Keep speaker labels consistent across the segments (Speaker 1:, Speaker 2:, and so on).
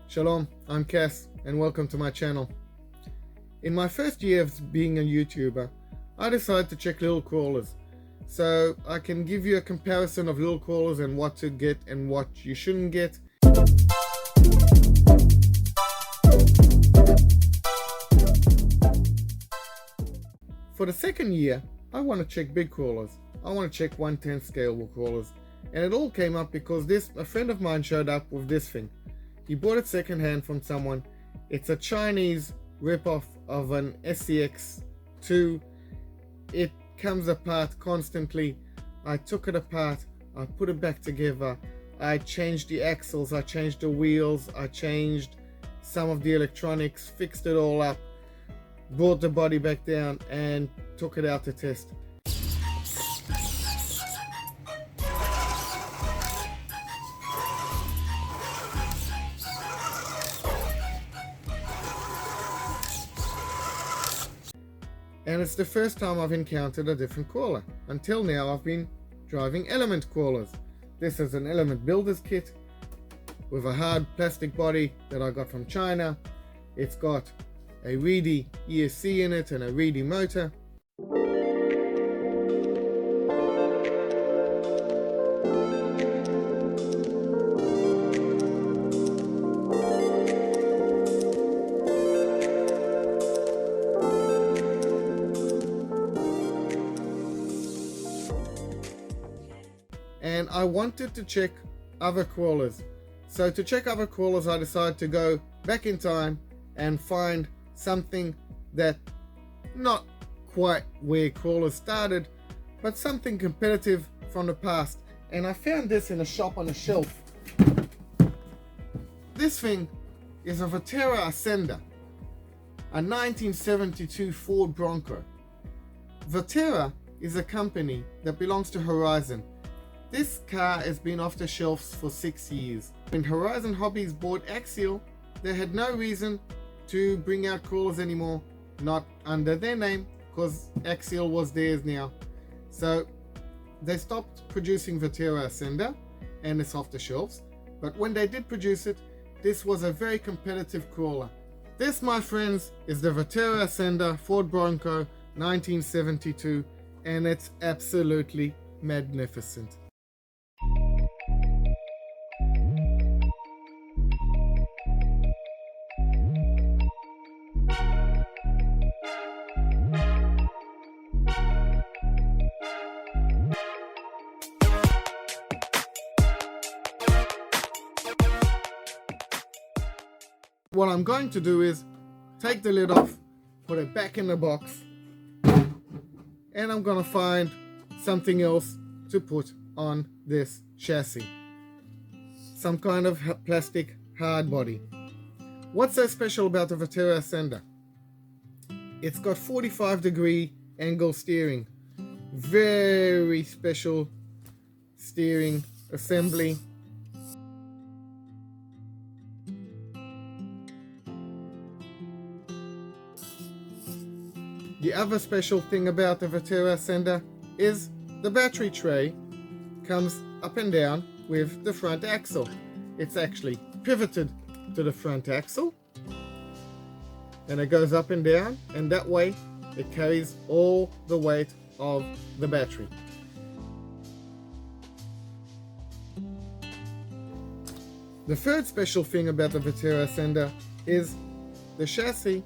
Speaker 1: Shalom, I'm Cass and welcome to my channel. In my first year of being a YouTuber, I decided to check little crawlers so I can give you a comparison of little crawlers and what to get and what you shouldn't get. For the second year, I want to check big crawlers. I want to check 1/10 scalable crawlers, and it all came up because a friend of mine showed up with this thing. He bought it secondhand from someone. It's a Chinese ripoff of an SCX2. It comes apart constantly. I took it apart, I put it back together, I changed the axles, I changed the wheels, I changed some of the electronics, fixed it all up, brought the body back down and took it out to test. And it's the first time I've encountered a different crawler. Until now I've been driving element crawlers. This is an element builder's kit with a hard plastic body that I got from China. It's got a reedy ESC in it and a reedy motor. And I wanted to check other crawlers. So to check other crawlers, I decided to go back in time and find something that not quite where crawlers started, but something competitive from the past. And I found this in a shop on a shelf. This thing is a Vaterra Ascender, a 1972 Ford Bronco. Vaterra is a company that belongs to Horizon. This car has been off the shelves for 6 years. When Horizon Hobbies bought Axial, they had no reason to bring out crawlers anymore, not under their name, because Axial was theirs now. So they stopped producing Vaterra Ascender and it's off the shelves. But when they did produce it, this was a very competitive crawler. This, my friends, is the Vaterra Ascender Ford Bronco 1972, and it's absolutely magnificent. What I'm going to do is take the lid off, put it back in the box, and I'm going to find something else to put on this chassis. Some kind of plastic hard body. What's so special about the Vaterra Ascender? It's got 45-degree angle steering. Very special steering assembly. The other special thing about the Vaterra Ascender is the battery tray comes up and down with the front axle. It's actually pivoted to the front axle and it goes up and down, and that way it carries all the weight of the battery. The third special thing about the Vaterra Ascender is the chassis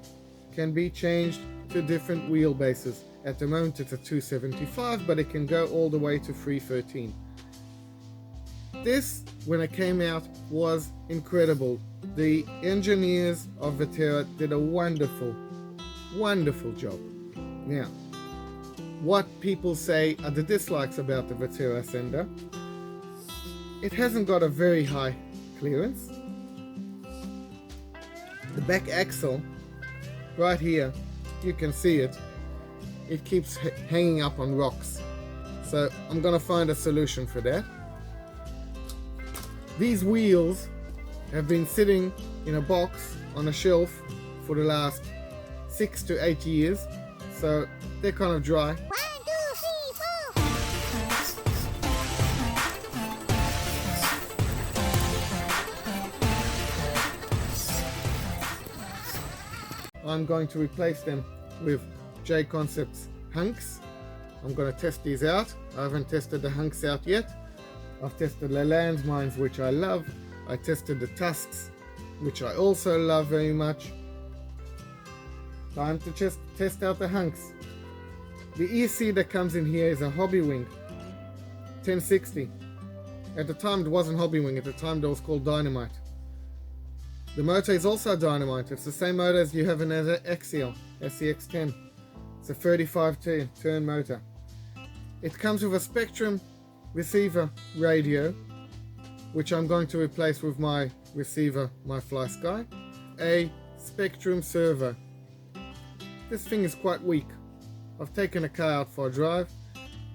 Speaker 1: can be changed to different wheelbases. At the moment it's a 275, but it can go all the way to 313. This, when it came out, was incredible. The engineers of Vaterra did a wonderful job. Now, what people say are the dislikes about the Vaterra Ascender: it hasn't got a very high clearance. The back axle, right here, you can see it. It keeps hanging up on rocks. So I'm gonna find a solution for that. These wheels have been sitting in a box on a shelf for the last 6 to 8 years. So they're kind of dry.
Speaker 2: 1, 2, 3, 4.
Speaker 1: I'm going to replace them with J Concepts hunks. I'm going to test these out. I haven't tested the hunks out yet. I've tested the landmines, which I love. I tested the tusks, which I also love very much. Time to just test out the hunks. The EC that comes in here is a Hobby Wing 1060. At the time it wasn't Hobby Wing, at the time it was called Dynamite. The motor is also Dynamite. It's the same motor as you have in an Axial SCX10. It's a 35 turn motor. It comes with a Spectrum receiver radio, which I'm going to replace with my receiver, my FlySky. A Spectrum servo. This thing is quite weak. I've taken a car out for a drive.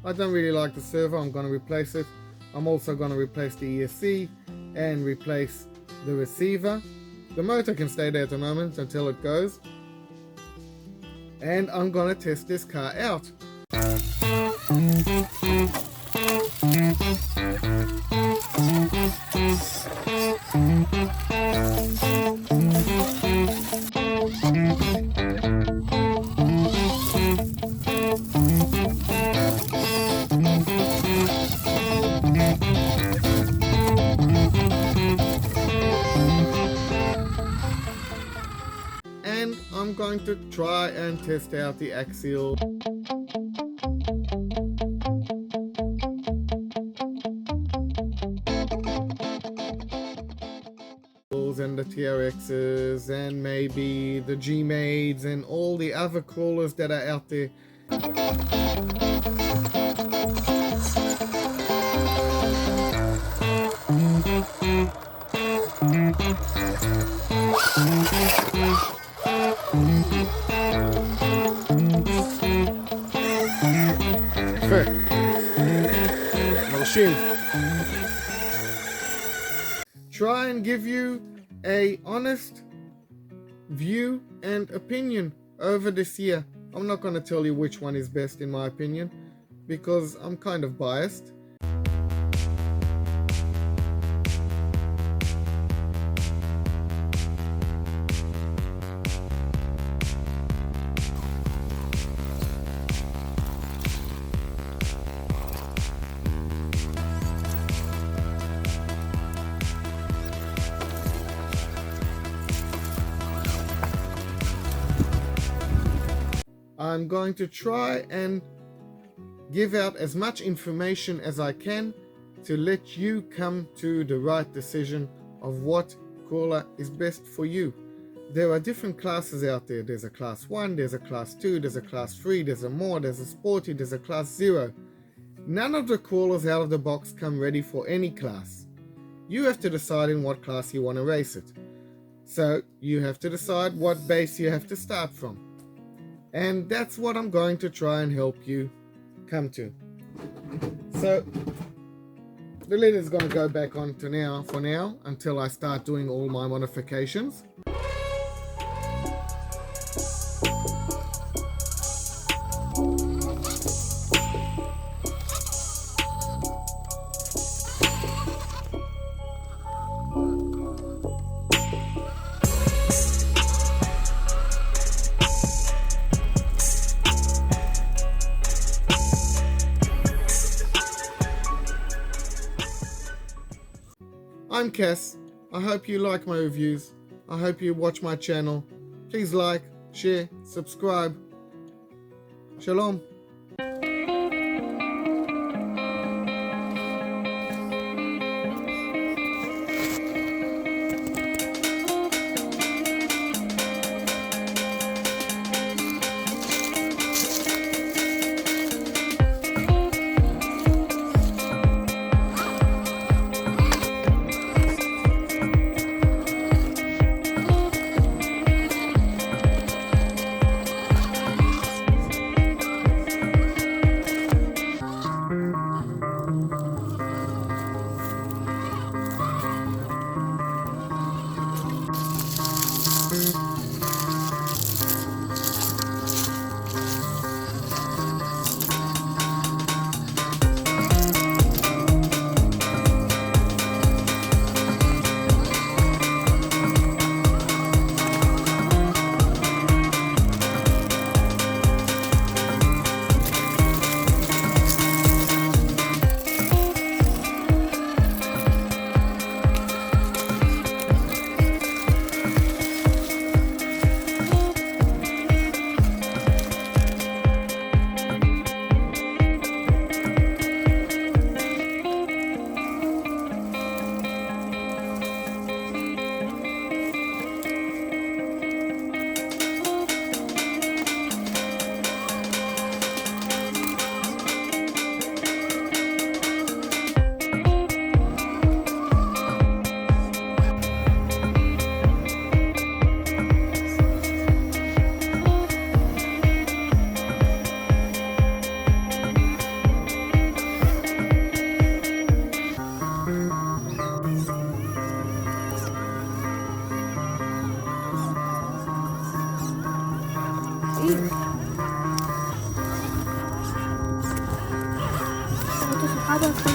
Speaker 1: I don't really like the servo. I'm going to replace it. I'm also going to replace the ESC and replace the receiver. The motor can stay there at the moment until it goes. And I'm going to test this car out. And I'm going to try and test out the Axial. And the TRXs and maybe the G-Maids and all the other crawlers that are out there. Try and give you a honest view and opinion over this year. I'm not going to tell you which one is best in my opinion because I'm kind of biased. I'm going to try and give out as much information as I can to let you come to the right decision of what crawler is best for you. There are different classes out there. There's a class 1, there's a class 2, there's a class 3, there's a more, there's a sporty, there's a class 0. None of the crawlers out of the box come ready for any class. You have to decide in what class you want to race it. So you have to decide what base you have to start from. And that's what I'm going to try and help you come to. So the lid is going to go back on for now until I start doing all my modifications. I'm Cass. I hope you like my reviews. I hope you watch my channel. Please like, share, subscribe. Shalom.
Speaker 3: to jest padła,